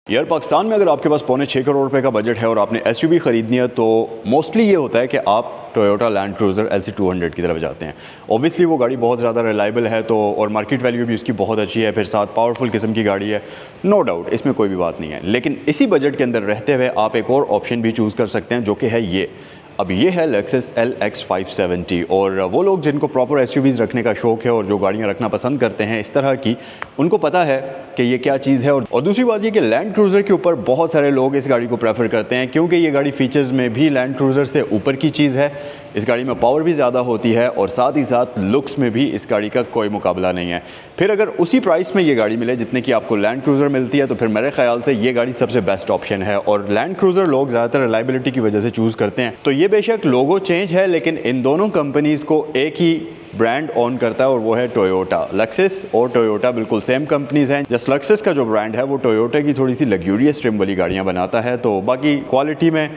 यार पाकिस्तान में अगर आपके पास पौने 6 करोड़ रुपए का बजट है और आपने एसयूवी ख़रीदनी है तो मोस्टली ये होता है कि आप टोयोटा लैंड क्रूज़र LC200 की तरफ जाते हैं। ऑब्वियसली वो गाड़ी बहुत ज़्यादा रिलायबल है तो और मार्केट वैल्यू भी उसकी बहुत अच्छी है, फिर साथ पावरफुल किस्म की गाड़ी है, नो डाउट इसमें कोई भी बात नहीं है। लेकिन इसी बजट के अंदर रहते हुए आप एक और ऑप्शन भी चूज़ कर सकते हैं जो कि है ये। अब ये है लेक्सस LX 570 और वो लोग जिनको प्रॉपर एसयूवीज़ रखने का शौक़ है और जो गाड़ियाँ रखना पसंद करते हैं इस तरह की, उनको पता है कि ये क्या चीज़ है। और दूसरी बात ये कि लैंड क्रूज़र के ऊपर बहुत सारे लोग इस गाड़ी को प्रेफर करते हैं क्योंकि ये गाड़ी फ़ीचर्स में भी लैंड क्रूज़र से ऊपर की चीज़ है। इस गाड़ी में पावर भी ज़्यादा होती है और साथ ही साथ लुक्स में भी इस गाड़ी का कोई मुकाबला नहीं है। फिर अगर उसी प्राइस में ये गाड़ी मिले जितने की आपको लैंड क्रूज़र मिलती है तो फिर मेरे ख्याल से ये गाड़ी सबसे बेस्ट ऑप्शन है। और लैंड क्रूज़र लोग ज़्यादातर रिलायबिलिटी की वजह से चूज़ करते हैं। तो ये बेशक लोगो चेंज है लेकिन इन दोनों कंपनीज़ को एक ही ब्रांड ऑन करता है और वो है टोयोटा। लेक्सस और टोयोटा बिल्कुल सेम कंपनीज हैं। जस्ट लेक्सस का जो ब्रांड है वो टोयोटा की थोड़ी सी लग्जूरियस ट्रिम वाली गाड़ियाँ बनाता है, तो बाकी क्वालिटी में,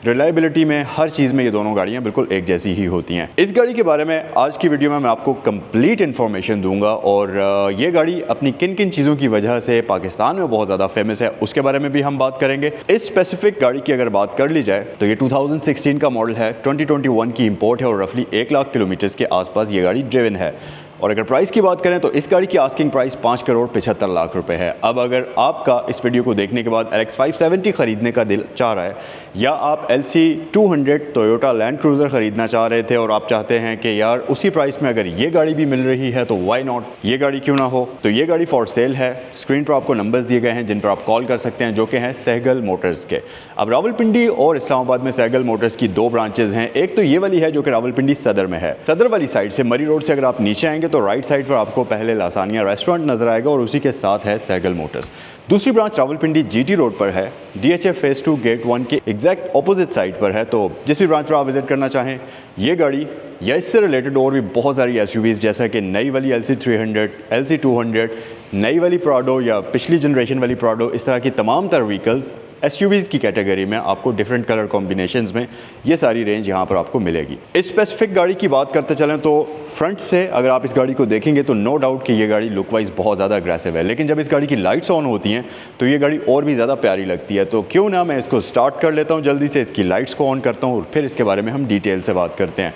रिलायबिलिटी में, हर चीज़ में ये दोनों गाड़ियाँ बिल्कुल एक जैसी ही होती हैं। इस गाड़ी के बारे में आज की वीडियो में मैं आपको कंप्लीट इन्फॉर्मेशन दूंगा और ये गाड़ी अपनी किन किन चीज़ों की वजह से पाकिस्तान में बहुत ज़्यादा फेमस है उसके बारे में भी हम बात करेंगे। इस स्पेसिफिक गाड़ी की अगर बात कर ली जाए तो ये 2016 का मॉडल है, 2021 की इंपोर्ट है और रफली 1 लाख किलोमीटर्स के आसपास ये गाड़ी ड्रिवन है। और अगर प्राइस की बात करें तो इस गाड़ी की आस्किंग प्राइस 5 करोड़ 75 लाख रुपए है। अब अगर आपका इस वीडियो को देखने के बाद LX 570 खरीदने का दिल चाह रहा है या आप LC200 टोयोटा लैंड क्रूज़र ख़रीदना चाह रहे थे और आप चाहते हैं कि यार उसी प्राइस में अगर ये गाड़ी भी मिल रही है तो वाई नॉट, ये गाड़ी क्यों ना हो, तो ये गाड़ी फॉर सेल है। स्क्रीन पर आपको नंबर्स दिए गए हैं जिन पर आप कॉल कर सकते हैं जो कि हैं सहगल मोटर्स के। अब रावलपिंडी और इस्लामाबाद में सहगल मोटर्स की 2 ब्रांचेज हैं। एक तो ये वाली है जो कि रावलपिंडी सदर में है। सदर वाली साइड से मरी रोड से अगर आप नीचे आएंगे तो राइट साइड पर आपको पहले लासानिया रेस्टोरेंट नजर आएगा और उसी के साथ है सहगल मोटर्स। दूसरी ब्रांच रावलपिंडी GT रोड पर है, DHF फेज 2 गेट 1 के एग्जैक्ट ऑपोजिट साइड पर है। तो जिस भी ब्रांच पर आप विजिट करना चाहें ये गाड़ी या इससे रिलेटेड और भी बहुत सारी एसयूवीज़ जैसा कि नई वाली LC300, LC200, नई वाली प्राडो या पिछली जनरेशन वाली प्राडो, इस तरह की तमाम तर व्हीकल्स एसयूवीज़ की कैटेगरी में आपको डिफरेंट कलर कॉम्बिनेशंस में ये सारी रेंज यहाँ पर आपको मिलेगी। इस स्पेसिफिक गाड़ी की बात करते चलें तो फ्रंट से अगर आप इस गाड़ी को देखेंगे तो नो डाउट कि ये गाड़ी लुक वाइज बहुत ज़्यादा अग्रेसिव है, लेकिन जब इस गाड़ी की लाइट्स ऑन होती हैं तो ये गाड़ी और भी ज़्यादा प्यारी लगती है। तो क्यों ना मैं इसको स्टार्ट कर लेता हूँ जल्दी से, इसकी लाइट्स को ऑन करता हूँ और फिर इसके बारे में हम डिटेल से बात करते हैं।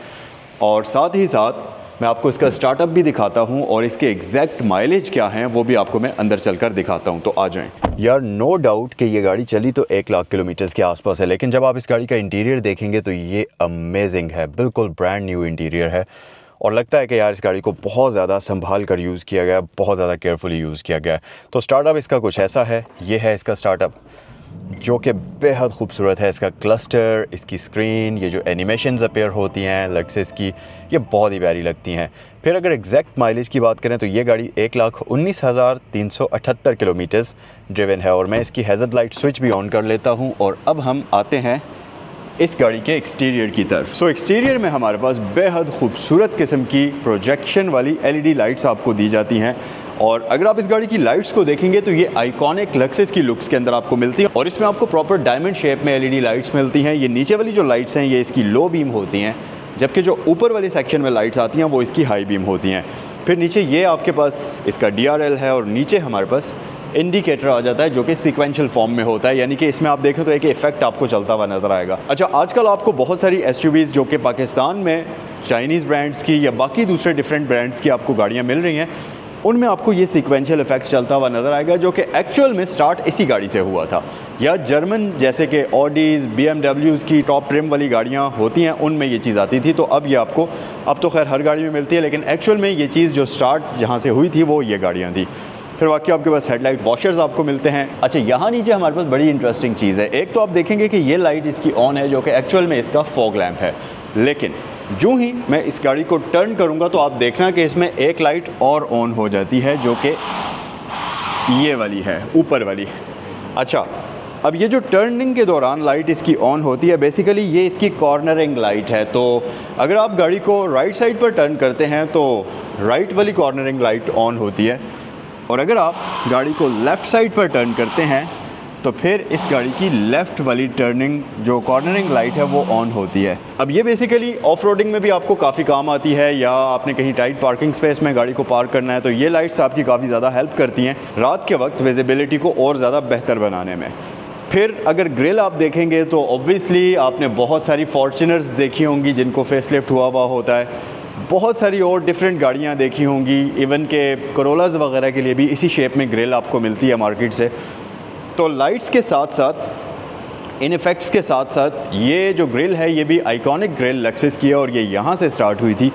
और साथ ही साथ मैं आपको इसका स्टार्टअप भी दिखाता हूँ और इसके एग्जैक्ट माइलेज क्या हैं वो भी आपको मैं अंदर चलकर दिखाता हूँ। तो आ जाएं। यार नो डाउट कि ये गाड़ी चली तो 1 लाख किलोमीटर्स के आसपास है, लेकिन जब आप इस गाड़ी का इंटीरियर देखेंगे तो ये अमेजिंग है, बिल्कुल ब्रांड न्यू इंटीरियर है और लगता है कि यार इस गाड़ी को बहुत ज़्यादा संभाल कर यूज़ किया गया, बहुत ज़्यादा केयरफुली यूज़ किया गया है। तो स्टार्टअप इसका कुछ ऐसा है, ये है इसका स्टार्टअप जो कि बेहद खूबसूरत है। इसका क्लस्टर, इसकी स्क्रीन, ये जो एनिमेशंस अपीयर होती हैं लेक्सस की, ये बहुत ही प्यारी लगती हैं। फिर अगर एग्जैक्ट माइलेज की बात करें तो ये गाड़ी 1,19,378 किलोमीटर्स ड्रिवन है। और मैं इसकी हैज़र्ड लाइट स्विच भी ऑन कर लेता हूँ और अब हम आते हैं इस गाड़ी के एक्सटीरियर की तरफ। सो एक्सटीरियर में हमारे पास बेहद खूबसूरत किस्म की प्रोजेक्शन वाली LED लाइट्स आपको दी जाती हैं और अगर आप इस गाड़ी की लाइट्स को देखेंगे तो ये आइकॉनिक लेक्सस की लुक्स के अंदर आपको मिलती हैं और इसमें आपको प्रॉपर डायमंड शेप में LED लाइट्स मिलती हैं। ये नीचे वाली जो लाइट्स हैं ये इसकी लो बीम होती हैं, जबकि जो ऊपर वाली सेक्शन में लाइट्स आती हैं वो इसकी हाई बीम होती हैं। फिर नीचे ये आपके पास इसका DRL है और नीचे हमारे पास इंडिकेटर आ जाता है जो कि सीक्वेंशियल फॉर्म में होता है, यानी कि इसमें आप देखें तो एक इफेक्ट आपको चलता हुआ नजर आएगा। अच्छा, आजकल आपको बहुत सारी एसयूवीज़ जो कि पाकिस्तान में चाइनीज़ ब्रांड्स की या बाकी दूसरे डिफरेंट ब्रांड्स की आपको गाड़ियाँ मिल रही हैं, उनमें आपको ये सीक्वेंशियल इफेक्ट चलता हुआ नज़र आएगा जो कि एक्चुअल में स्टार्ट इसी गाड़ी से हुआ था। या जर्मन जैसे कि ऑडीज़, BMWs की टॉप ट्रिम वाली गाड़ियाँ होती हैं उनमें ये चीज़ आती थी। तो अब ये आपको, अब तो खैर हर गाड़ी में मिलती है, लेकिन एक्चुअल में ये चीज़ जो स्टार्ट जहाँ से हुई थी वो ये गाड़ियाँ थी। फिर बाकी आपके पास हेडलाइट वॉशर्स आपको मिलते हैं। अच्छा, यहाँ नीचे हमारे पास बड़ी इंटरेस्टिंग चीज़ है। एक तो आप देखेंगे कि ये लाइट इसकी ऑन है जो कि एक्चुअल में इसका फॉग लैंप है, लेकिन जो ही मैं इस गाड़ी को टर्न करूँगा तो आप देखना कि इसमें एक लाइट और ऑन हो जाती है जो कि ये वाली है, ऊपर वाली। अच्छा, अब ये जो टर्निंग के दौरान लाइट इसकी ऑन होती है, बेसिकली ये इसकी कॉर्नरिंग लाइट है। तो अगर आप गाड़ी को राइट साइड पर टर्न करते हैं तो राइट वाली कॉर्नरिंग लाइट ऑन होती है और अगर आप गाड़ी को लेफ़्ट साइड पर टर्न करते हैं तो फिर इस गाड़ी की लेफ़्ट वाली टर्निंग जो कॉर्नरिंग लाइट है वो ऑन होती है। अब ये बेसिकली ऑफ रोडिंग में भी आपको काफ़ी काम आती है, या आपने कहीं टाइट पार्किंग स्पेस में गाड़ी को पार्क करना है तो ये लाइट्स आपकी काफ़ी ज़्यादा हेल्प करती हैं रात के वक्त विजिबिलिटी को और ज़्यादा बेहतर बनाने में। फिर अगर ग्रिल आप देखेंगे तो ऑब्वियसली आपने बहुत सारी फॉर्च्यूनर्स देखी होंगी जिनको फेसलिफ्ट हुआ होता है, बहुत सारी और डिफरेंट गाड़ियाँ देखी होंगी, इवन के करोलाज वगैरह के लिए भी इसी शेप में ग्रिल आपको मिलती है मार्केट से। तो लाइट्स के साथ साथ, इन इफ़ेक्ट्स के साथ साथ ये जो ग्रिल है ये भी आइकॉनिक ग्रिल लेक्सिस की है और ये यहाँ से स्टार्ट हुई थी।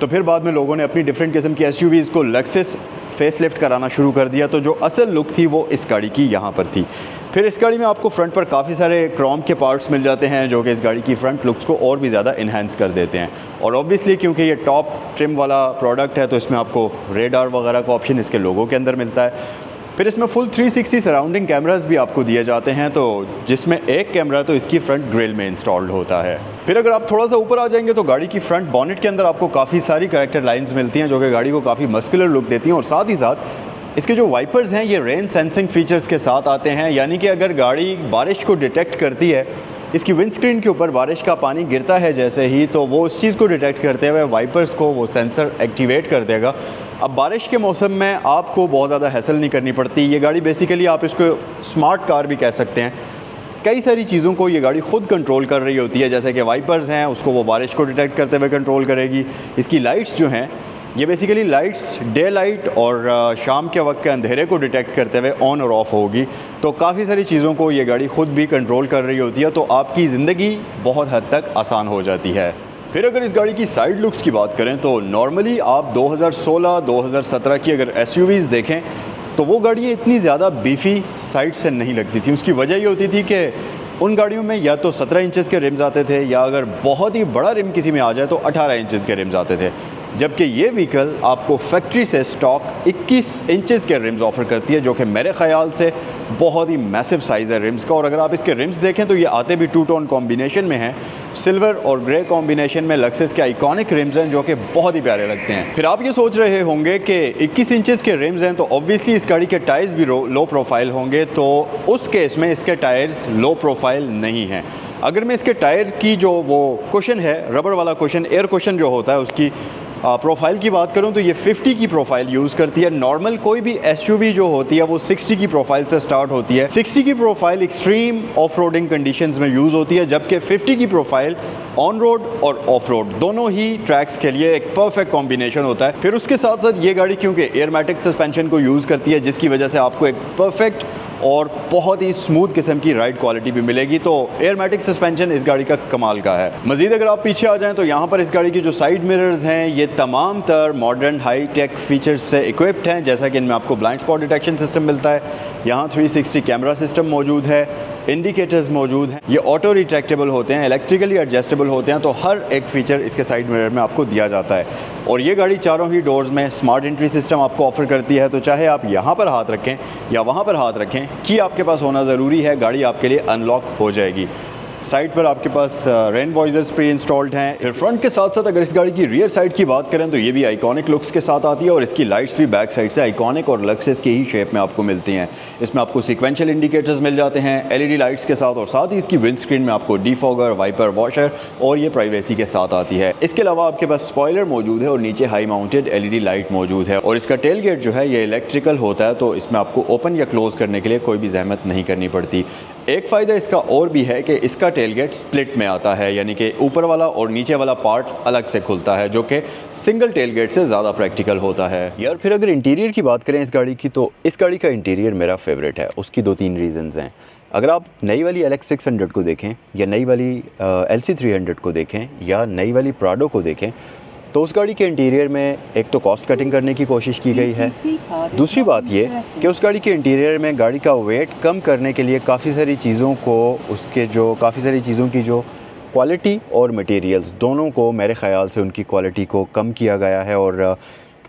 तो फिर बाद में लोगों ने अपनी डिफरेंट किस्म की एसयूवीज़ को लेक्सिस फेस लिफ्ट कराना शुरू कर दिया, तो जो असल लुक थी वो इस गाड़ी की यहाँ पर थी। फिर इस गाड़ी में आपको फ्रंट पर काफ़ी सारे क्रोम के पार्ट्स मिल जाते हैं जो कि इस गाड़ी की फ्रंट लुक्स को और भी ज़्यादा इन्हेंस कर देते हैं। और ऑब्वियसली क्योंकि ये टॉप ट्रिम वाला प्रोडक्ट है तो इसमें आपको रेडार वगैरह का ऑप्शन इसके लोगों के अंदर मिलता है। फिर इसमें फुल 360 सराउंडिंग कैमरास भी आपको दिए जाते हैं, तो जिसमें एक कैमरा तो इसकी फ्रंट ग्रिल में इंस्टॉल्ड होता है। फिर अगर आप थोड़ा सा ऊपर आ जाएंगे तो गाड़ी की फ्रंट बॉनेट के अंदर आपको काफ़ी सारी कैरेक्टर लाइंस मिलती हैं जो कि गाड़ी को काफ़ी मस्कुलर लुक देती हैं। और साथ ही साथ इसके जो वाइपर्स हैं ये रेन सेंसिंग फीचर्स के साथ आते हैं, यानी कि अगर गाड़ी बारिश को डिटेक्ट करती है, इसकी विंडस्क्रीन के ऊपर बारिश का पानी गिरता है जैसे ही, तो वो उस चीज़ को डिटेक्ट करते हुए वाइपर्स को वो सेंसर एक्टिवेट कर देगा। अब बारिश के मौसम में आपको बहुत ज़्यादा हैसल नहीं करनी पड़ती। ये गाड़ी बेसिकली आप इसको स्मार्ट कार भी कह सकते हैं। कई सारी चीज़ों को ये गाड़ी ख़ुद कंट्रोल कर रही होती है, जैसे कि वाइपर्स हैं उसको वो बारिश को डिटेक्ट करते हुए कंट्रोल करेगी। इसकी लाइट्स जो हैं ये बेसिकली लाइट्स डे लाइट और शाम के वक्त के अंधेरे को डिटेक्ट करते हुए ऑन और ऑफ़ होगी। तो काफ़ी सारी चीज़ों को ये गाड़ी ख़ुद भी कंट्रोल कर रही होती है, तो आपकी ज़िंदगी बहुत हद तक आसान हो जाती है। फिर अगर इस गाड़ी की साइड लुक्स की बात करें तो नॉर्मली आप 2016-2017 की अगर एसयूवीज़ देखें तो वो गाड़ियाँ इतनी ज़्यादा बीफी साइड से नहीं लगती थी। उसकी वजह ये होती थी कि उन गाड़ियों में या तो 17 इंचज़ के रिम्स आते थे, या अगर बहुत ही बड़ा रिम किसी में आ जाए तो 18 इंचज़ के रिम्स आते थे, जबकि ये व्हीकल आपको फैक्ट्री से स्टॉक 21 इंचज़ के रिम्स ऑफ़र करती है, जो कि मेरे ख़्याल से बहुत ही मैसिव साइज़ है रिम्स का। और अगर आप इसके रिम्स देखें तो ये आते भी 2 टोन कॉम्बिनेशन में हैं, सिल्वर और ग्रे कॉम्बिनेशन में लेक्सिस के आइकॉनिक रिम्स हैं जो कि बहुत ही प्यारे लगते हैं। फिर आप ये सोच रहे होंगे कि 21 इंचज़ के रिम्स हैं तो ऑब्वियसली इस गाड़ी के टायर्स भी लो प्रोफाइल होंगे, तो उस केस में इसके टायर्स लो प्रोफाइल नहीं हैं। अगर मैं इसके टायर की जो वो कुशन है, रबर वाला कुशन, एयर कुशन जो होता है, उसकी प्रोफाइल की बात करूं तो ये 50 की प्रोफाइल यूज़ करती है। नॉर्मल कोई भी एसयूवी जो होती है वो 60 की प्रोफाइल से स्टार्ट होती है। 60 की profile extreme off roading conditions में यूज़ होती है, जबकि 50 की प्रोफाइल ऑन रोड और ऑफ रोड दोनों ही ट्रैक्स के लिए एक परफेक्ट कॉम्बिनेशन होता है। फिर उसके साथ साथ ये गाड़ी क्योंकि एयरमैटिक सस्पेंशन को यूज़ करती है, जिसकी वजह से आपको एक परफेक्ट और बहुत ही स्मूथ किस्म की राइड क्वालिटी भी मिलेगी। तो एयरमैटिक सस्पेंशन इस गाड़ी का कमाल का है। मज़ीद अगर आप पीछे आ जाएं तो यहाँ पर इस गाड़ी की जो साइड मिरर्स हैं ये तमाम तर मॉडर्न हाई टेक फीचर्स से इक्विप्ड हैं, जैसा कि इनमें आपको ब्लाइंड स्पॉट डिटेक्शन सिस्टम मिलता है, यहाँ 360 कैमरा सिस्टम मौजूद है, इंडिकेटर्स मौजूद हैं, ये ऑटो रिट्रैक्टेबल होते हैं, इलेक्ट्रिकली एडजस्टेबल होते हैं, तो हर एक फ़ीचर इसके साइड मिरर में आपको दिया जाता है। और ये गाड़ी चारों ही डोर्स में स्मार्ट एंट्री सिस्टम आपको ऑफर करती है, तो चाहे आप यहाँ पर हाथ रखें या वहाँ पर हाथ रखें, की आपके पास होना ज़रूरी है, गाड़ी आपके लिए अनलॉक हो जाएगी। साइड पर आपके पास रेन वॉइसर्स प्री इंस्टॉल्ड हैं। फिर फ्रंट के साथ साथ अगर इस गाड़ी की रियर साइड की बात करें तो ये भी आइकॉनिक लुक्स के साथ आती है, और इसकी लाइट्स भी बैक साइड से आइकॉनिक और लेक्सिस की ही शेप में आपको मिलती हैं। इसमें आपको सीक्वेंशियल इंडिकेटर्स मिल जाते हैं एलईडी लाइट्स के साथ, और साथ ही इसकी विंड स्क्रीन में आपको डिफॉगर, वाइपर, वॉशर और ये प्राइवेसी के साथ आती है। इसके अलावा आपके पास स्पॉइलर मौजूद है और नीचे हाई माउंटेड एलईडी लाइट मौजूद है, और इसका टेल गेट जो है ये इलेक्ट्रिकल होता है, तो इसमें आपको ओपन या क्लोज करने के लिए कोई भी जहमत नहीं करनी पड़ती। एक फ़ायदा इसका और भी है कि इसका टेलगेट स्प्लिट में आता है, यानी कि ऊपर वाला और नीचे वाला पार्ट अलग से खुलता है, जो कि सिंगल टेलगेट से ज़्यादा प्रैक्टिकल होता है यार। फिर अगर इंटीरियर की बात करें इस गाड़ी की, तो इस गाड़ी का इंटीरियर मेरा फेवरेट है। उसकी 2-3 रीज़न्स हैं। अगर आप नई वाली LX 600 को देखें, या नई वाली LC 300 को देखें, या नई वाली प्राडो को देखें, तो उस गाड़ी के इंटीरियर में एक तो कॉस्ट कटिंग करने की कोशिश की गई है। दूसरी बात ये कि उस गाड़ी के इंटीरियर में गाड़ी का वेट कम करने के लिए काफ़ी सारी चीज़ों की जो क्वालिटी और मटेरियल्स दोनों को, मेरे ख़्याल से उनकी क्वालिटी को कम किया गया है, और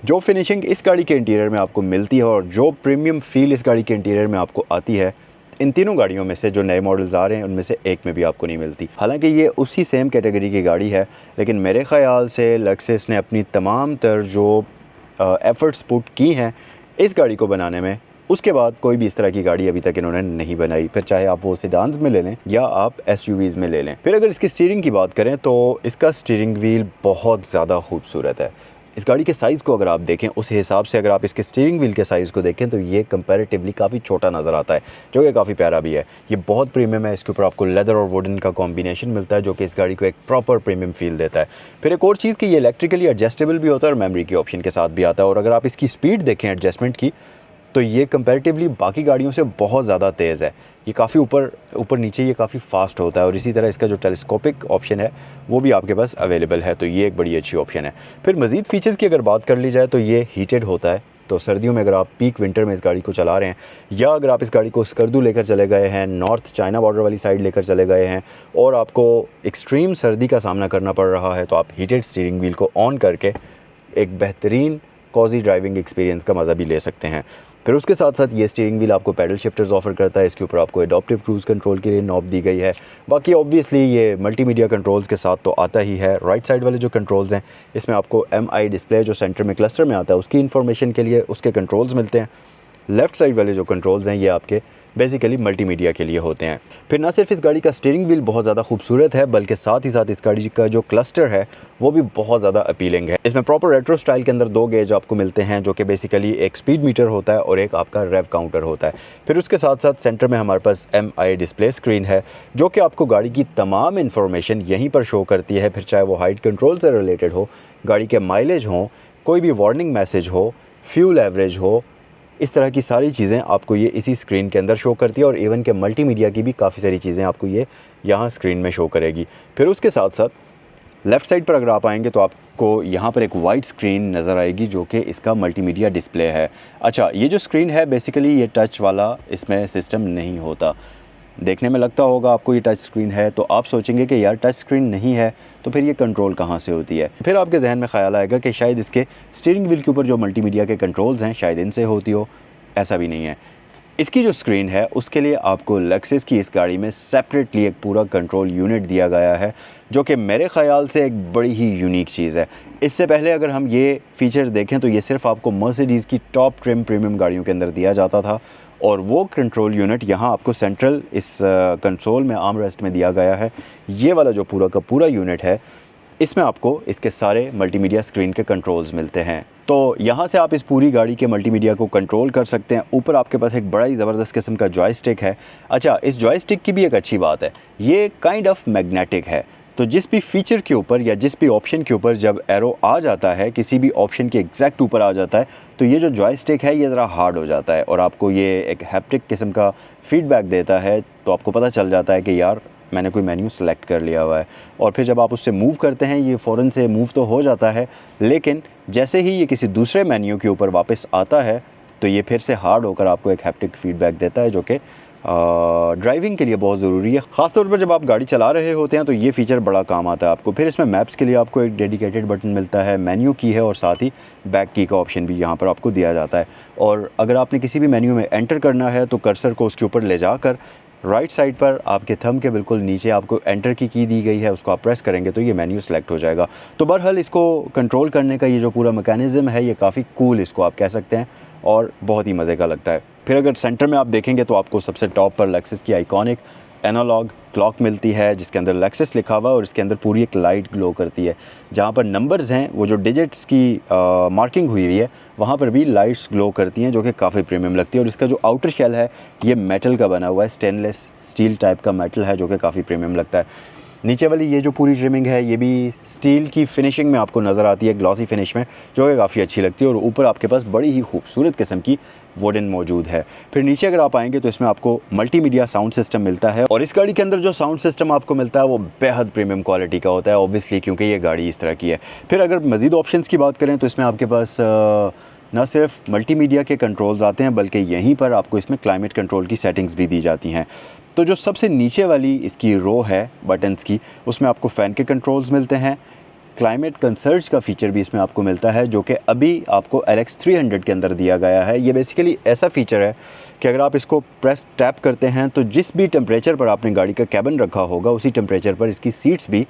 जो फिनिशिंग इस गाड़ी के इंटीरियर में आपको मिलती है और जो प्रीमियम फ़ील इस गाड़ी के इंटीरियर में आपको आती है, इन तीनों गाड़ियों में से जो नए मॉडल्स आ रहे हैं उनमें से एक में भी आपको नहीं मिलती। हालांकि ये उसी सेम कैटेगरी की गाड़ी है, लेकिन मेरे ख़्याल से लेक्सिस ने अपनी तमाम तर जो एफ़र्ट्स पुट की हैं इस गाड़ी को बनाने में, उसके बाद कोई भी इस तरह की गाड़ी अभी तक इन्होंने नहीं बनाई, फिर चाहे आप वो सेडान्स में ले लें या आप एसयूवीज़ में ले लें। फिर अगर इसकी स्टीयरिंग की बात करें तो इसका स्टीयरिंग व्हील बहुत ज़्यादा खूबसूरत है। इस गाड़ी के साइज़ को अगर आप देखें उस हिसाब से अगर आप इसके स्टीयरिंग व्हील के साइज़ को देखें तो ये कंपैरेटिवली काफ़ी छोटा नज़र आता है, जो कि काफ़ी प्यारा भी है। ये बहुत प्रीमियम है, इसके ऊपर आपको लेदर और वुडन का कॉम्बिनेशन मिलता है जो कि इस गाड़ी को एक प्रॉपर प्रीमियम फील देता है। फिर एक और चीज़ कि ये इलेक्ट्रिकली एडजस्टेबल भी होता है और मेमोरी के ऑप्शन के साथ भी आता है। और अगर आप इसकी स्पीड देखें एडजस्टमेंट की तो ये कंपैरेटिवली बाकी गाड़ियों से बहुत ज़्यादा तेज़ है। ये काफ़ी ऊपर नीचे ये काफ़ी फास्ट होता है। और इसी तरह इसका जो टेलीस्कोपिक ऑप्शन है वो भी आपके पास अवेलेबल है, तो ये एक बड़ी अच्छी ऑप्शन है। फिर मज़ीद फ़ीचर्स की अगर बात कर ली जाए तो ये हीटेड होता है, तो सर्दियों में अगर आप पीक विंटर में इस गाड़ी को चला रहे हैं या अगर आप इस गाड़ी को स्कर्दू लेकर चले गए हैं, नॉर्थ चाइना बॉर्डर वाली साइड लेकर चले गए हैं और आपको एक्सट्रीम सर्दी का सामना करना पड़ रहा है, तो आप हीटेड स्टीयरिंग व्हील को ऑन करके एक बेहतरीन कॉजी ड्राइविंग एक्सपीरियंस का मज़ा भी ले सकते हैं। फिर उसके साथ साथ ये स्टीयरिंग व्हील आपको पैडल शिफ्टर्स ऑफर करता है। इसके ऊपर आपको एडॉप्टिव क्रूज़ कंट्रोल के लिए नॉब दी गई है। बाकी ऑब्वियसली ये मल्टीमीडिया कंट्रोल्स के साथ तो आता ही है। राइट साइड वाले जो कंट्रोल्स हैं इसमें आपको MI डिस्प्ले जो सेंटर में क्लस्टर में आता है उसकी इन्फॉर्मेशन के लिए उसके कंट्रोल्स मिलते हैं। लेफ़्ट साइड वाले जो कंट्रोल्स हैं ये आपके बेसिकली मल्टीमीडिया के लिए होते हैं। फिर ना सिर्फ इस गाड़ी का स्टीयरिंग व्हील बहुत ज़्यादा खूबसूरत है बल्कि साथ ही साथ इस गाड़ी का जो क्लस्टर है वो भी बहुत ज़्यादा अपीलिंग है। इसमें प्रॉपर रेट्रो स्टाइल के अंदर 2 गेज आपको मिलते हैं जो कि बेसिकली एक स्पीड मीटर होता है और एक आपका रेव काउंटर होता है। फिर उसके साथ साथ सेंटर में हमारे पास MI डिस्प्ले स्क्रीन है जो कि आपको गाड़ी की तमाम इन्फॉर्मेशन यहीं पर शो करती है। फिर चाहे वो हाइट कंट्रोल से रिलेटेड हो, गाड़ी के माइलेज हो, कोई भी वार्निंग मैसेज हो, फ्यूल एवरेज हो, इस तरह की सारी चीज़ें आपको ये इसी स्क्रीन के अंदर शो करती है। और इवन के मल्टीमीडिया की भी काफ़ी सारी चीज़ें आपको ये यहाँ स्क्रीन में शो करेगी। फिर उसके साथ साथ लेफ़्ट साइड पर अगर आप आएंगे तो आपको यहाँ पर एक वाइड स्क्रीन नज़र आएगी जो कि इसका मल्टीमीडिया डिस्प्ले है। अच्छा, ये जो स्क्रीन है बेसिकली ये टच वाला इसमें सिस्टम नहीं होता। देखने में लगता होगा आपको ये टच स्क्रीन है तो आप सोचेंगे कि यार टच स्क्रीन नहीं है तो फिर ये कंट्रोल कहाँ से होती है। फिर आपके जहन में ख्याल आएगा कि शायद इसके स्टीयरिंग व्हील के ऊपर जो मल्टीमीडिया के कंट्रोल्स हैं शायद इनसे होती हो। ऐसा भी नहीं है। इसकी जो स्क्रीन है उसके लिए आपको लेक्सस की इस गाड़ी में सेपरेटली एक पूरा कंट्रोल यूनिट दिया गया है जो कि मेरे ख़्याल से एक बड़ी ही यूनिक चीज़ है। इससे पहले अगर हम ये फ़ीचर्स देखें तो ये सिर्फ आपको मर्सिडीज़ की टॉप ट्रिम प्रीमियम गाड़ियों के अंदर दिया जाता था और वो कंट्रोल यूनिट यहाँ आपको सेंट्रल इस कंसोल में आर्म रेस्ट में दिया गया है। ये वाला जो पूरा का पूरा यूनिट है इसमें आपको इसके सारे मल्टीमीडिया स्क्रीन के कंट्रोल्स मिलते हैं। तो यहाँ से आप इस पूरी गाड़ी के मल्टीमीडिया को कंट्रोल कर सकते हैं। ऊपर आपके पास एक बड़ा ही ज़बरदस्त किस्म का जॉयस्टिक है। अच्छा, इस जॉयस्टिक की भी एक अच्छी बात है, ये काइंड ऑफ मैग्नेटिक है। तो जिस भी फीचर के ऊपर या जिस भी ऑप्शन के ऊपर जब एरो आ जाता है, किसी भी ऑप्शन के एग्जैक्ट ऊपर आ जाता है, तो ये जो जॉयस्टिक है ये ज़रा हार्ड हो जाता है और आपको ये एक हैप्टिक किस्म का फीडबैक देता है। तो आपको पता चल जाता है कि यार मैंने कोई मेन्यू सेलेक्ट कर लिया हुआ है। और फिर जब आप उससे मूव करते हैं ये फ़ौरन से मूव तो हो जाता है, लेकिन जैसे ही ये किसी दूसरे मेन्यू के ऊपर वापस आता है तो ये फिर से हार्ड होकर आपको एक हैप्टिक फीडबैक देता है जो कि ड्राइविंग के लिए बहुत ज़रूरी है। ख़ासतौर पर जब आप गाड़ी चला रहे होते हैं तो ये फ़ीचर बड़ा काम आता है आपको। फिर इसमें मैप्स के लिए आपको एक डेडिकेटेड बटन मिलता है, मेन्यू की है और साथ ही बैक की का ऑप्शन भी यहाँ पर आपको दिया जाता है। और अगर आपने किसी भी मेन्यू में एंटर करना है तो कर्सर को उसके ऊपर ले जाकर राइट साइड पर आपके थंब के बिल्कुल नीचे आपको एंटर की दी गई है, उसको आप प्रेस करेंगे तो ये मेन्यू सेलेक्ट हो जाएगा। तो बहरहाल इसको कंट्रोल करने का ये जो पूरा मैकेनिज़्म है ये काफ़ी कूल इसको आप कह सकते हैं और बहुत ही मज़े का लगता है। फिर अगर सेंटर में आप देखेंगे तो आपको सबसे टॉप पर लेक्सस की आइकॉनिक एनालॉग क्लॉक मिलती है जिसके अंदर लेक्सस लिखा हुआ है और इसके अंदर पूरी एक लाइट ग्लो करती है। जहाँ पर नंबर्स हैं वो जो डिजिट्स की मार्किंग हुई हुई है वहाँ पर भी लाइट्स ग्लो करती हैं जो कि काफ़ी प्रीमियम लगती है। और इसका जो आउटर शेल है ये मेटल का बना हुआ है, स्टेनलेस स्टील टाइप का मेटल है जो कि काफ़ी प्रीमियम लगता है। नीचे वाली ये जो पूरी ट्रिमिंग है ये भी स्टील की फिनिशिंग में आपको नज़र आती है, ग्लॉसी फिनिश में, जो कि काफ़ी अच्छी लगती है। और ऊपर आपके पास बड़ी ही खूबसूरत किस्म की वुडन मौजूद है। फिर नीचे अगर आप आएंगे तो इसमें आपको मल्टीमीडिया साउंड सिस्टम मिलता है और इस गाड़ी के अंदर जो साउंड सिस्टम आपको मिलता है वो बेहद प्रीमियम क्वालिटी का होता है ऑब्वियसली क्योंकि ये गाड़ी इस तरह की है। फिर अगर मज़ीद ऑप्शंस की बात करें तो इसमें आपके पास न सिर्फ मल्टीमीडिया के कंट्रोल्स आते हैं बल्कि यहीं पर आपको इसमें क्लाइमेट कंट्रोल की सेटिंग्स भी दी जाती हैं। तो जो सबसे नीचे वाली इसकी रो है बटन्स की उसमें आपको फ़ैन के कंट्रोल्स मिलते हैं। क्लाइमेट कंसर्ज का फ़ीचर भी इसमें आपको मिलता है जो कि अभी आपको LX 300 के अंदर दिया गया है। ये बेसिकली ऐसा फ़ीचर है कि अगर आप इसको प्रेस टैप करते हैं तो जिस भी टेम्परेचर पर आपने गाड़ी का कैबिन रखा होगा उसी टेम्परेचर पर इसकी सीट्स भी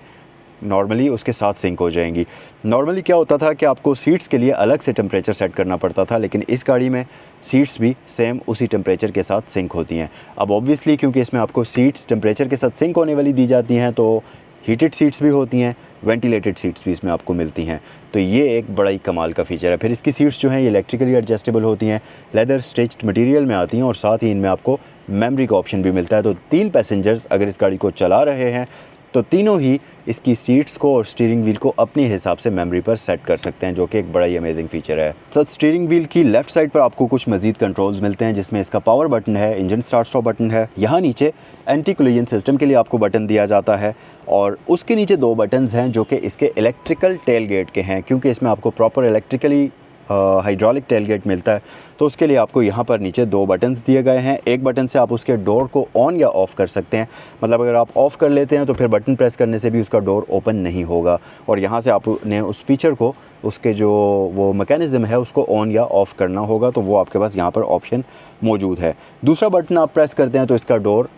नॉर्मली उसके साथ सिंक हो जाएंगी। नॉर्मली क्या होता था कि आपको सीट्स के लिए अलग से टेम्परेचर सेट करना पड़ता था, लेकिन इस गाड़ी में सीट्स भी सेम उसी टेम्परेचर के साथ सिंक होती हैं। अब ऑब्वियसली क्योंकि इसमें आपको सीट्स टेम्परेचर के साथ सिंक होने वाली दी जाती हैं, तो हीटेड सीट्स भी होती हैं, वेंटिलेटेड सीट्स भी इसमें आपको मिलती हैं। तो ये एक बड़ा ही कमाल का फ़ीचर है। फिर इसकी सीट्स जो हैं ये इलेक्ट्रिकली एडजस्टेबल होती हैं, लेदर स्टिच्ड मटेरियल में आती हैं, और साथ ही इनमें आपको मेमोरी का ऑप्शन भी मिलता है। तो 3 पैसेंजर्स अगर इस गाड़ी को चला रहे हैं तो तीनों ही इसकी सीट्स को और स्टीयरिंग व्हील को अपने हिसाब से मेमोरी पर सेट कर सकते हैं, जो कि एक बड़ा ही अमेजिंग फीचर है। सर, स्टीयरिंग व्हील की लेफ्ट साइड पर आपको कुछ मजीद कंट्रोल्स मिलते हैं, जिसमें इसका पावर बटन है, इंजन स्टार्ट स्टॉप बटन है, यहाँ नीचे एंटी कोलिजन सिस्टम के लिए आपको बटन दिया जाता है, और उसके नीचे 2 बटन्स हैं जो कि इसके इलेक्ट्रिकल टेल गेट के हैं। क्योंकि इसमें आपको प्रॉपर इलेक्ट्रिकली हाइड्रोलिक टेलगेट मिलता है, तो उसके लिए आपको यहाँ पर नीचे 2 बटन्स दिए गए हैं। एक बटन से आप उसके डोर को ऑन या ऑफ़ कर सकते हैं, मतलब अगर आप ऑफ़ कर लेते हैं तो फिर बटन प्रेस करने से भी उसका डोर ओपन नहीं होगा, और यहाँ से आपने उस फीचर को, उसके जो वो मैकेनिज़्म है उसको ऑन या ऑफ़ करना होगा, तो वो आपके पास यहाँ पर ऑप्शन मौजूद है। दूसरा बटन आप प्रेस करते हैं तो इसका डोर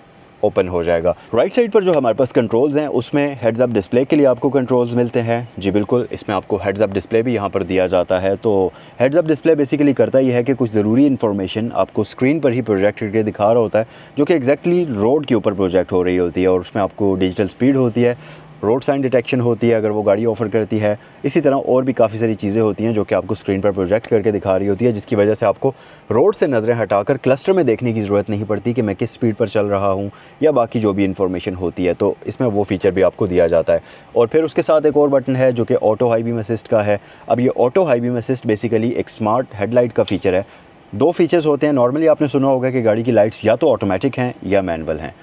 ओपन हो जाएगा। राइट साइड पर जो हमारे पास कंट्रोल्स हैं उसमें हेड्स अप डिस्प्ले के लिए आपको कंट्रोल्स मिलते हैं। जी बिल्कुल, इसमें आपको हेड्स अप डिस्प्ले भी यहाँ पर दिया जाता है। तो हेड्स अप डिस्प्ले बेसिकली करता ये है कि कुछ ज़रूरी इन्फॉर्मेशन आपको स्क्रीन पर ही प्रोजेक्ट करके दिखा रहा होता है, जो कि एग्जैक्टली रोड के ऊपर प्रोजेक्ट हो रही होती है, और उसमें आपको डिजिटल स्पीड होती है, रोड साइन डिटेक्शन होती है अगर वो गाड़ी ऑफ़र करती है। इसी तरह और भी काफ़ी सारी चीज़ें होती हैं जो कि आपको स्क्रीन पर प्रोजेक्ट करके दिखा रही होती है, जिसकी वजह से आपको रोड से नज़रें हटाकर क्लस्टर में देखने की ज़रूरत नहीं पड़ती कि मैं किस स्पीड पर चल रहा हूँ, या बाकी जो भी इन्फॉर्मेशन होती है, तो इसमें वो फ़ीचर भी आपको दिया जाता है। और फिर उसके साथ एक और बटन है जो कि ऑटो हाई बीम असिस्ट का है। अब ये auto high beam assist basically एक स्मार्ट हेडलाइट का फ़ीचर है। 2 फीचर्स होते हैं। नॉर्मली आपने सुना होगा कि गाड़ी की लाइट्स या तो ऑटोमेटिक हैं या मैनुअल हैं,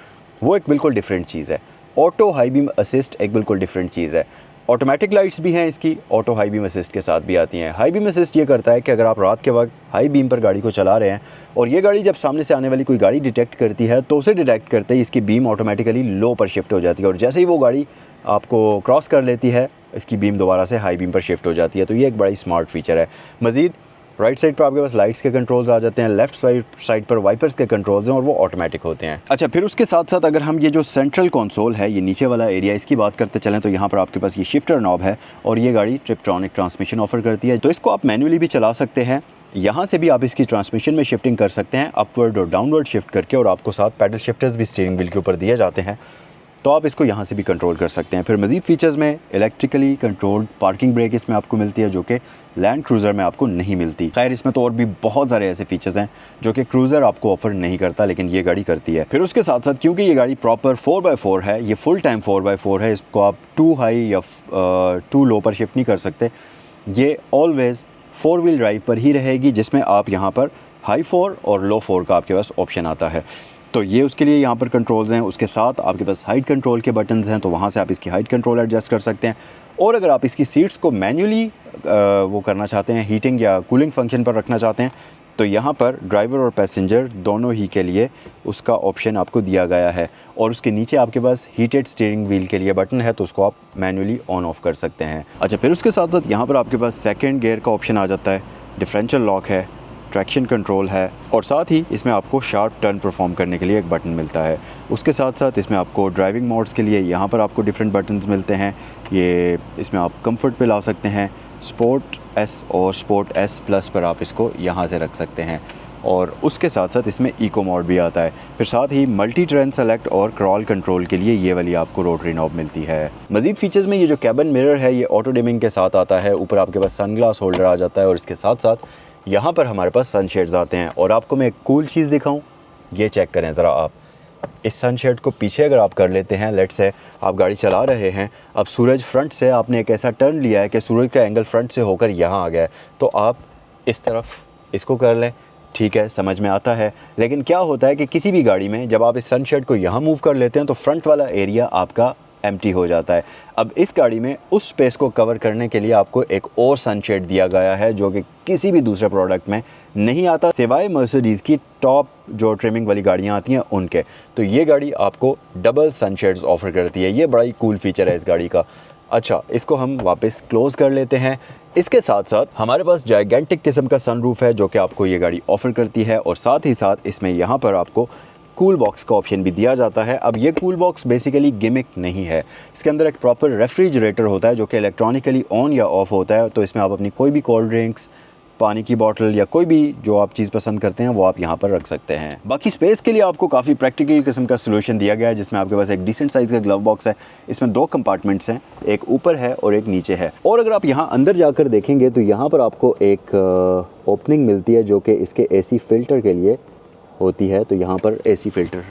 वो एक बिल्कुल डिफरेंट चीज़ है। ऑटो हाई बीम असिस्ट एक बिल्कुल डिफरेंट चीज़ है। ऑटोमेटिक लाइट्स भी हैं इसकी, ऑटो हाई बीम असिस्ट के साथ भी आती हैं। हाई बीम असिस्ट ये करता है कि अगर आप रात के वक्त हाई बीम पर गाड़ी को चला रहे हैं और ये गाड़ी जब सामने से आने वाली कोई गाड़ी डिटेक्ट करती है, तो उसे डिटेक्ट करते ही इसकी बीम ऑटोमेटिकली लो पर शिफ्ट हो जाती है, और जैसे ही वो गाड़ी आपको क्रॉस कर लेती है इसकी बीम दोबारा से हाई बीम पर शिफ्ट हो जाती है। तो ये एक बड़ा ही स्मार्ट फीचर है। मज़ीद राइट साइड पर आपके पास लाइट्स के कंट्रोल्स आ जाते हैं, लेफ्ट साइड पर वाइपर्स के कंट्रोल्स हैं और वो ऑटोमेटिक होते हैं। अच्छा, फिर उसके साथ साथ अगर हम ये जो सेंट्रल कंसोल है, ये नीचे वाला एरिया, इसकी बात करते चलें तो यहाँ पर आपके पास ये शिफ्टर नॉब है, और ये गाड़ी ट्रिप्ट्रॉनिक ट्रांसमिशन ऑफर करती है, तो इसको आप मैनुअली भी चला सकते हैं। यहाँ से भी आप इसकी ट्रांसमिशन में शिफ्टिंग कर सकते हैं, अपवर्ड और डाउनवर्ड शिफ्ट करके, और आपको साथ पैडल शिफ्टर्स भी स्टीयरिंग व्हील के ऊपर दिए जाते हैं, तो आप इसको यहाँ से भी कंट्रोल कर सकते हैं। फिर मज़ीद फीचर्स में इलेक्ट्रिकली कंट्रोल्ड पार्किंग ब्रेक इसमें आपको मिलती है, जो कि लैंड क्रूज़र में आपको नहीं मिलती। खैर, इसमें तो और भी बहुत सारे ऐसे फीचर्स हैं जो कि क्रूज़र आपको ऑफ़र नहीं करता, लेकिन ये गाड़ी करती है। फिर उसके साथ साथ क्योंकि ये गाड़ी प्रॉपर 4x4 है, ये फुल टाइम 4x4 है, इसको आप 2 हाई या 2 लो पर शिफ्ट नहीं कर सकते। ये ऑलवेज़ 4 व्हील ड्राइव पर ही रहेगी, जिसमें आप यहाँ पर हाई 4 और लो 4 का आपके पास ऑप्शन आता है। तो ये उसके लिए यहाँ पर कंट्रोल्स हैं। उसके साथ आपके पास हाइट कंट्रोल के बटन्स हैं, तो वहाँ से आप इसकी हाइट कंट्रोल एडजस्ट कर सकते हैं। और अगर आप इसकी सीट्स को मैन्युअली वो करना चाहते हैं, हीटिंग या कूलिंग फंक्शन पर रखना चाहते हैं, तो यहाँ पर ड्राइवर और पैसेंजर दोनों ही के लिए उसका ऑप्शन आपको दिया गया है। और उसके नीचे आपके पास हीटेड स्टीयरिंग व्हील के लिए बटन है, तो उसको आप मैन्युअली ऑन ऑफ कर सकते हैं। अच्छा, फिर उसके साथ साथ यहाँ पर आपके पास सेकेंड गियर का ऑप्शन आ जाता है, डिफरेंशियल लॉक है, ट्रैक्शन कंट्रोल है, और साथ ही इसमें आपको शार्प टर्न परफॉर्म करने के लिए एक बटन मिलता है। उसके साथ साथ इसमें आपको ड्राइविंग मोड्स के लिए यहाँ पर आपको डिफरेंट बटन्स मिलते हैं। ये इसमें आप कंफर्ट पे ला सकते हैं, स्पोर्ट एस और स्पोर्ट एस प्लस पर आप इसको यहाँ से रख सकते हैं, और उसके साथ साथ इसमें इको मोड भी आता है। फिर साथ ही मल्टी ट्रेन सेलेक्ट और क्रॉल कंट्रोल के लिए ये वाली आपको रोटरी नॉब मिलती है। मज़ीद फीचर्स में ये जो कैबिन मिरर है ये ऑटो डिमिंग के साथ आता है। ऊपर आपके पास सनग्लास होल्डर आ जाता है, और इसके साथ साथ यहाँ पर हमारे पास सनशेड्स आते हैं। और आपको मैं एक कूल चीज़ दिखाऊं, ये चेक करें ज़रा आप, इस सनशेड को पीछे अगर आप कर लेते हैं, लेट्स से आप गाड़ी चला रहे हैं, अब सूरज फ्रंट से आपने एक ऐसा टर्न लिया है कि सूरज का एंगल फ्रंट से होकर यहाँ आ गया है, तो आप इस तरफ इसको कर लें, ठीक है, समझ में आता है। लेकिन क्या होता है कि किसी भी गाड़ी में जब आप इस सनशेड को यहाँ मूव कर लेते हैं तो फ्रंट वाला एरिया आपका एम्प्टी हो जाता है। अब इस गाड़ी में उस स्पेस को कवर करने के लिए आपको एक और सनशेड दिया गया है, जो कि किसी भी दूसरे प्रोडक्ट में नहीं आता, सिवाय मर्सिडीज़ की टॉप जो ट्रिमिंग वाली गाड़ियाँ आती हैं उनके। तो ये गाड़ी आपको डबल सनशेड्स ऑफ़र करती है, ये बड़ा ही कूल फीचर है इस गाड़ी का। अच्छा, इसको हम वापस क्लोज़ कर लेते हैं। इसके साथ साथ हमारे पास जायगेंटिक किस्म का सनरूफ है, जो कि आपको ये गाड़ी ऑफ़र करती है, और साथ ही साथ इसमें यहाँ पर आपको कूल बॉक्स का ऑप्शन भी दिया जाता है। अब ये कूल बॉक्स बेसिकली गिमिक नहीं है, इसके अंदर एक प्रॉपर रेफ्रिजरेटर होता है जो कि इलेक्ट्रॉनिकली ऑन या ऑफ होता है। तो इसमें आप अपनी कोई भी कोल्ड ड्रिंक्स, पानी की बोतल या कोई भी जो आप चीज़ पसंद करते हैं वो आप यहाँ पर रख सकते हैं। बाकी स्पेस के लिए आपको काफ़ी प्रैक्टिकल किस्म का सोल्यूशन दिया गया है, जिसमें आपके पास एक डिसेंट साइज़ का ग्लव बॉक्स है। इसमें 2 कंपार्टमेंट्स हैं, एक ऊपर है और एक नीचे है। और अगर आप यहाँ अंदर जाकर देखेंगे तो यहाँ पर आपको एक ओपनिंग मिलती है जो कि इसके AC फ़िल्टर के लिए होती है। तो यहाँ पर AC फ़िल्टर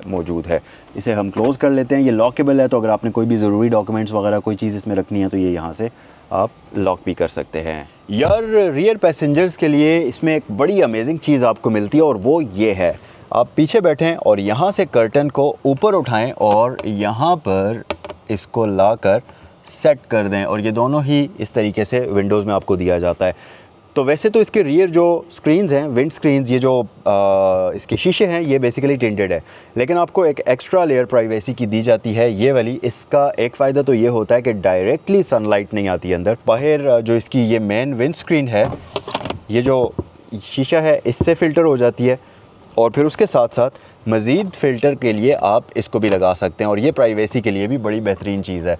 मौजूद है, इसे हम क्लोज़ कर लेते हैं। ये लॉकेबल है, तो अगर आपने कोई भी ज़रूरी डॉक्यूमेंट्स वगैरह कोई चीज़ इसमें रखनी है तो ये यहाँ से आप लॉक भी कर सकते हैं। यार रियर पैसेंजर्स के लिए इसमें एक बड़ी अमेजिंग चीज़ आपको मिलती है और वो ये है, आप पीछे बैठें और यहाँ से कर्टन को ऊपर उठाएं और यहाँ पर इसको लाकर सेट कर दें और ये दोनों ही इस तरीके से विंडोज़ में आपको दिया जाता है। तो वैसे तो इसके रियर जो स्क्रीन्स हैं, विंड स्क्रीन्स, ये जो इसके शीशे हैं ये बेसिकली टिंटेड है, लेकिन आपको एक एक्स्ट्रा लेयर प्राइवेसी की दी जाती है ये वाली। इसका एक फ़ायदा तो ये होता है कि डायरेक्टली सनलाइट नहीं आती अंदर। बाहर जो इसकी ये मेन विंड स्क्रीन है, ये जो शीशा है इससे फ़िल्टर हो जाती है और फिर उसके साथ साथ मज़ीद फ़िल्टर के लिए आप इसको भी लगा सकते हैं और ये प्राइवेसी के लिए भी बड़ी बेहतरीन चीज़ है।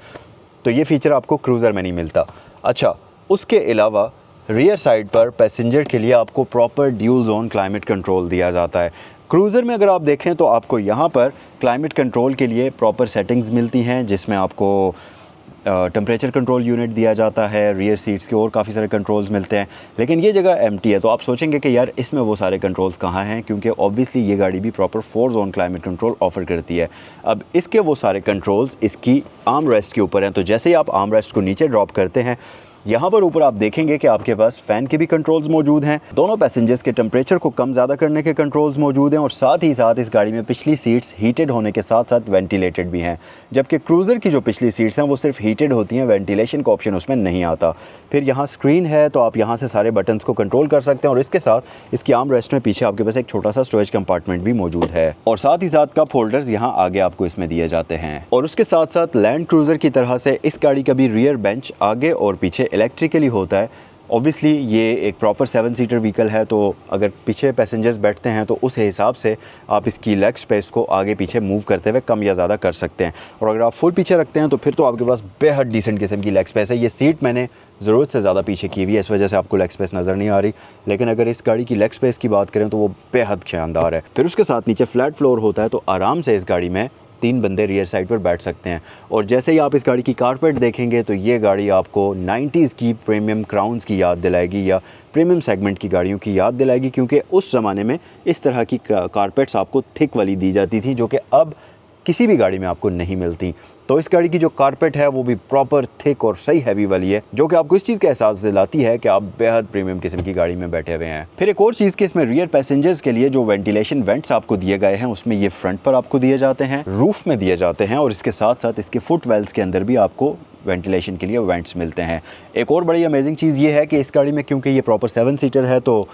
तो ये फ़ीचर आपको क्रूज़र में नहीं मिलता। अच्छा, उसके अलावा रियर साइड पर पैसेंजर के लिए आपको proper dual zone climate control दिया जाता है। क्रूज़र में अगर आप देखें तो आपको यहाँ पर क्लाइमेट कंट्रोल के लिए प्रॉपर सेटिंग्स मिलती हैं, जिसमें आपको टेम्परेचर कंट्रोल यूनिट दिया जाता है, रियर सीट्स के और काफ़ी सारे कंट्रोल्स मिलते हैं। लेकिन ये जगह एम्प्टी है, तो आप सोचेंगे कि यार इसमें वो सारे कंट्रोल्स कहाँ हैं, क्योंकि ऑब्वियसली ये गाड़ी भी proper 4 zone climate control offer करती है। अब इसके वो सारे कंट्रोल्स इसकी आर्म रेस्ट के ऊपर हैं। तो जैसे ही आप आर्म रेस्ट को नीचे ड्रॉप करते हैं, यहाँ पर ऊपर आप देखेंगे कि आपके पास फ़ैन के भी कंट्रोल्स मौजूद हैं, दोनों पैसेंजर्स के टेम्परेचर को कम ज़्यादा करने के कंट्रोल्स मौजूद हैं और साथ ही साथ इस गाड़ी में पिछली सीट्स हीटेड होने के साथ साथ वेंटिलेटेड भी हैं। जबकि क्रूज़र की जो पिछली सीट्स हैं वो सिर्फ हीटेड होती हैं, वेंटिलेशन का ऑप्शन उसमें नहीं आता। फिर यहाँ स्क्रीन है, तो आप यहाँ से सारे बटन्स को कंट्रोल कर सकते हैं और इसके साथ इसकी आर्म रेस्ट में पीछे आपके पास एक छोटा सा स्टोरेज कंपार्टमेंट भी मौजूद है और साथ ही साथ कप होल्डर्स यहाँ आगे आपको इसमें दिए जाते हैं। और उसके साथ साथ लैंड क्रूज़र की तरह से इस गाड़ी का भी रियर बेंच आगे और पीछे इलेक्ट्रिकली होता है। ऑब्वियसली ये एक प्रॉपर 7 सीटर व्हीकल है, तो अगर पीछे पैसेंजर्स बैठते हैं तो उस हिसाब से आप इसकी लेग स्पेस को आगे पीछे मूव करते हुए कम या ज़्यादा कर सकते हैं। और अगर आप फुल पीछे रखते हैं तो फिर तो आपके पास बेहद डिसेंट किस्म की लेग स्पेस है। ये सीट मैंने ज़रूरत से ज़्यादा पीछे की हुई है, इस वजह से आपको लेग स्पेस नज़र नहीं आ रही, लेकिन अगर इस गाड़ी की लेग स्पेस की बात करें तो वो बेहद शानदार है। फिर उसके साथ नीचे फ्लैट फ्लोर होता है, तो आराम से इस गाड़ी में 3 बंदे रियर साइड पर बैठ सकते हैं। और जैसे ही आप इस गाड़ी की कारपेट देखेंगे तो ये गाड़ी आपको 90s की प्रीमियम क्राउन्स की याद दिलाएगी या प्रीमियम सेगमेंट की गाड़ियों की याद दिलाएगी, क्योंकि उस ज़माने में इस तरह की कारपेट्स आपको थिक वाली दी जाती थी जो कि अब किसी भी गाड़ी में आपको नहीं मिलती। तो इस गाड़ी की जो कारपेट है वो भी प्रॉपर थिक और सही हैवी वाली है, जो कि आपको इस चीज़ का एहसास दिलाती है कि आप बेहद प्रीमियम किस्म की गाड़ी में बैठे हुए हैं। फिर एक और चीज़ कि इसमें रियर पैसेंजर्स के लिए जो वेंटिलेशन वेंट्स आपको दिए गए हैं उसमें ये फ्रंट पर आपको दिए जाते हैं, रूफ में दिए जाते हैं और इसके साथ साथ इसके फुट वेल्स के अंदर भी आपको वेंटिलेशन के लिए वेंट्स मिलते हैं। एक और बड़ी अमेजिंग चीज़ ये है कि इस गाड़ी में क्योंकि ये प्रॉपर 7 सीटर है, तो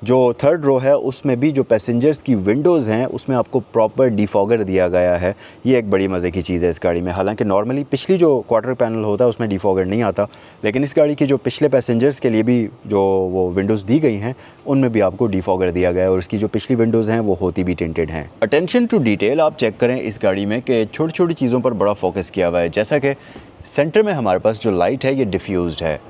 जो थर्ड रो है उसमें भी जो पैसेंजर्स की विंडोज़ हैं उसमें आपको प्रॉपर डिफॉगर दिया गया है। ये एक बड़ी मज़े की चीज़ है इस गाड़ी में। हालांकि नॉर्मली पिछली जो क्वार्टर पैनल होता है उसमें डिफॉगर नहीं आता, लेकिन इस गाड़ी की जो पिछले पैसेंजर्स के लिए भी जो वो विंडोज़ दी गई हैं उनमें भी आपको डिफॉगर दिया गया है और इसकी जो पिछली विंडोज़ हैं वो होती भी टिंटेड हैं। अटेंशन टू डिटेल आप चेक करें इस गाड़ी में कि छोटी छोटी चीज़ों पर बड़ा फोकस किया हुआ है। जैसा कि सेंटर में हमारे पास जो लाइट है ये डिफ्यूज़ड है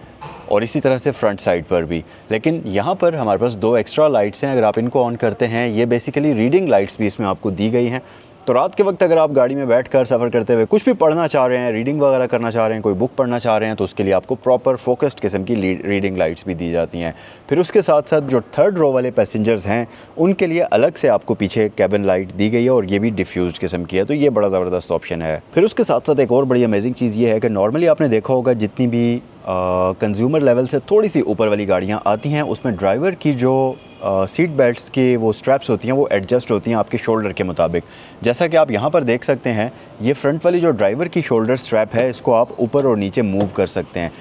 और इसी तरह से फ्रंट साइड पर भी, लेकिन यहाँ पर हमारे पास 2 एक्स्ट्रा लाइट्स हैं। अगर आप इनको ऑन करते हैं, ये बेसिकली रीडिंग लाइट्स भी इसमें आपको दी गई हैं। तो रात के वक्त अगर आप गाड़ी में बैठकर सफ़र करते हुए कुछ भी पढ़ना चाह रहे हैं, रीडिंग वगैरह करना चाह रहे हैं, कोई बुक पढ़ना चाह रहे हैं, तो उसके लिए आपको प्रॉपर फोकस्ड किस्म की रीडिंग लाइट्स भी दी जाती हैं। फिर उसके साथ साथ जो थर्ड रो वाले पैसेंजर्स हैं उनके लिए अलग से आपको पीछे कैबिन लाइट दी गई है और ये भी डिफ्यूज्ड किस्म की है, तो ये बड़ा ज़बरदस्त ऑप्शन है। फिर उसके साथ साथ एक और बड़ी अमेजिंग चीज़ ये है कि नॉर्मली आपने देखा होगा जितनी भी कंज्यूमर लेवल से थोड़ी सी ऊपर वाली गाड़ियाँ आती हैं उसमें ड्राइवर की जो सीट बेल्ट्स की वो स्ट्रैप्स होती हैं वो एडजस्ट होती हैं आपके शोल्डर के मुताबिक। जैसा कि आप यहाँ पर देख सकते हैं, ये फ्रंट वाली जो ड्राइवर की शोल्डर स्ट्रैप है इसको आप ऊपर और नीचे मूव कर सकते हैं।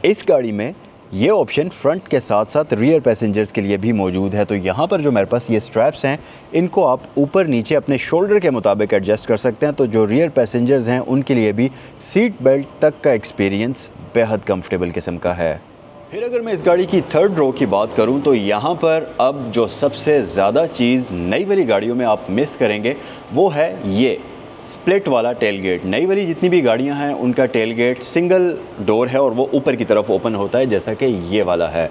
इस गाड़ी में ये ऑप्शन फ्रंट के साथ साथ रियर पैसेंजर्स के लिए भी मौजूद है। तो यहाँ पर जो मेरे पास ये स्ट्रैप्स हैं इनको आप ऊपर नीचे अपने शोल्डर के मुताबिक एडजस्ट कर सकते हैं। तो जो रियर पैसेंजर्स हैं उनके लिए भी सीट बेल्ट तक का एक्सपीरियंस बेहद कंफर्टेबल किस्म का है। फिर अगर मैं इस गाड़ी की थर्ड रो की बात करूं तो यहाँ पर अब जो सबसे ज़्यादा चीज़ नई वाली गाड़ियों में आप मिस करेंगे वो है ये स्प्लिट वाला टेल गेट। नई वाली जितनी भी गाड़ियाँ हैं उनका टेल गेट सिंगल डोर है और वो ऊपर की तरफ ओपन होता है, जैसा कि ये वाला है,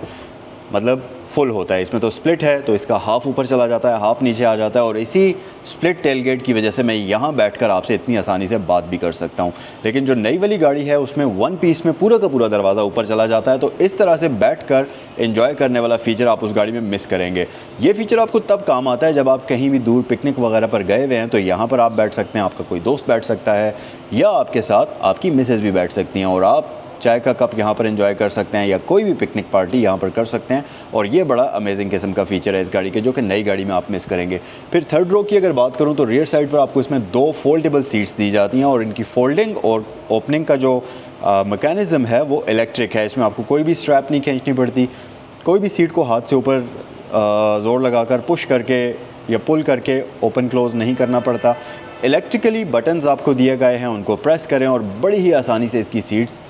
मतलब फुल होता है। इसमें तो स्प्लिट है तो इसका हाफ़ ऊपर चला जाता है, हाफ़ नीचे आ जाता है, और इसी स्प्लिट टेलगेट की वजह से मैं यहाँ बैठकर आपसे इतनी आसानी से बात भी कर सकता हूँ। लेकिन जो नई वाली गाड़ी है उसमें वन पीस में पूरा का पूरा दरवाज़ा ऊपर चला जाता है, तो इस तरह से बैठकर एंजॉय करने वाला फ़ीचर आप उस गाड़ी में मिस करेंगे। ये फ़ीचर आपको तब काम आता है जब आप कहीं भी दूर पिकनिक वगैरह पर गए हुए हैं, तो यहाँ पर आप बैठ सकते हैं, आपका कोई दोस्त बैठ सकता है या आपके साथ आपकी मिसेज़ भी बैठ सकती हैं, और आप चाय का कप यहाँ पर एंजॉय कर सकते हैं या कोई भी पिकनिक पार्टी यहाँ पर कर सकते हैं। और ये बड़ा अमेजिंग किस्म का फ़ीचर है इस गाड़ी के, जो कि नई गाड़ी में आप मिस करेंगे। फिर थर्ड रो की अगर बात करूँ तो रियर साइड पर आपको इसमें 2 फोल्डेबल सीट्स दी जाती हैं, और इनकी फोल्डिंग और ओपनिंग का जो मैकेनिज़्म है वो इलेक्ट्रिक है। इसमें आपको कोई भी स्ट्रैप नहीं खींचनी पड़ती, कोई भी सीट को हाथ से ऊपर ज़ोर लगाकर पुश करके या पुल करके ओपन क्लोज़ नहीं करना पड़ता। इलेक्ट्रिकली बटन्स आपको दिए गए हैं, उनको प्रेस करें और बड़ी ही आसानी से इसकी सीट्स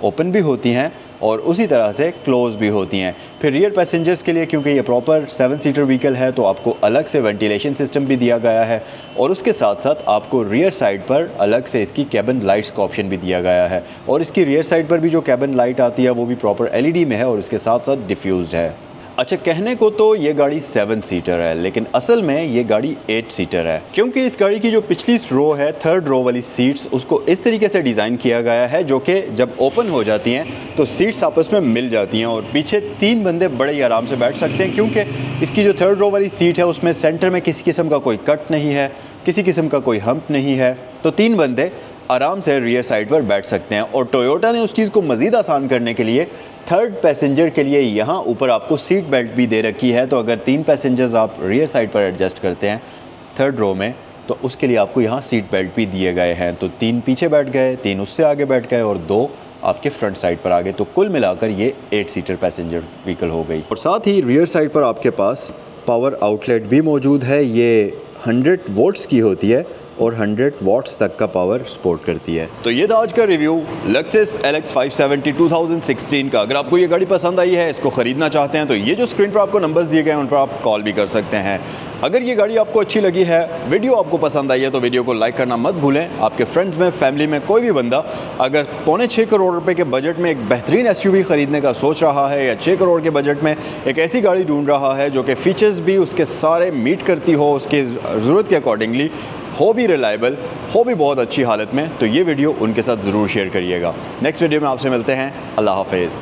ओपन भी होती हैं और उसी तरह से क्लोज़ भी होती हैं। फिर रियर पैसेंजर्स के लिए, क्योंकि ये प्रॉपर 7 सीटर व्हीकल है, तो आपको अलग से वेंटिलेशन सिस्टम भी दिया गया है, और उसके साथ साथ आपको रियर साइड पर अलग से इसकी कैबिन लाइट्स का ऑप्शन भी दिया गया है। और इसकी रियर साइड पर भी जो कैबिन लाइट आती है वो भी प्रॉपर LED में है और इसके साथ साथ डिफ्यूज़ड है। अच्छा, कहने को तो ये गाड़ी 7 सीटर है, लेकिन असल में ये गाड़ी 8 सीटर है, क्योंकि इस गाड़ी की जो पिछली रो है, थर्ड रो वाली सीट्स, उसको इस तरीके से डिज़ाइन किया गया है जो कि जब ओपन हो जाती हैं तो सीट्स आपस में मिल जाती हैं और पीछे 3 बंदे बड़े ही आराम से बैठ सकते हैं, क्योंकि इसकी जो थर्ड रो वाली सीट है उसमें सेंटर में किसी किस्म का कोई कट नहीं है, किसी किस्म का कोई हम्प नहीं है, तो 3 बंदे आराम से रियर साइड पर बैठ सकते हैं। और टोयोटा ने उस चीज़ को मज़ीद आसान करने के लिए थर्ड पैसेंजर के लिए यहाँ ऊपर आपको सीट बेल्ट भी दे रखी है, तो अगर 3 पैसेंजर्स आप रियर साइड पर एडजस्ट करते हैं थर्ड रो में, तो उसके लिए आपको यहाँ सीट बेल्ट भी दिए गए हैं। तो 3 पीछे बैठ गए, 3 उससे आगे बैठ गए और 2 आपके फ्रंट साइड पर आ गए, तो कुल मिलाकर ये 8 सीटर पैसेंजर व्हीकल हो गई। और साथ ही रियर साइड पर आपके पास पावर आउटलेट भी मौजूद है। ये 100 वोल्ट्स की होती है और 100 वाट्स तक का पावर सपोर्ट करती है। तो ये था आज का रिव्यू Lexus LX 570 2016 का। अगर आपको ये गाड़ी पसंद आई है, इसको ख़रीदना चाहते हैं, तो ये जो स्क्रीन पर आपको नंबर्स दिए गए हैं उन पर आप कॉल भी कर सकते हैं। अगर ये गाड़ी आपको अच्छी लगी है, वीडियो आपको पसंद आई है, तो वीडियो को लाइक करना मत भूलें। आपके फ्रेंड्स में, फैमिली में कोई भी बंदा अगर 5.25 करोड़ रुपए के बजट में एक बेहतरीन SUV ख़रीदने का सोच रहा है, या 6 करोड़ के बजट में एक ऐसी गाड़ी ढूंढ रहा है जो कि फ़ीचर्स भी उसके सारे मीट करती हो, उसकी ज़रूरत के अकॉर्डिंगली हो, भी रिलायबल हो, भी बहुत अच्छी हालत में, तो ये वीडियो उनके साथ ज़रूर शेयर करिएगा। नेक्स्ट वीडियो में आपसे मिलते हैं। अल्लाह हाफ़िज़।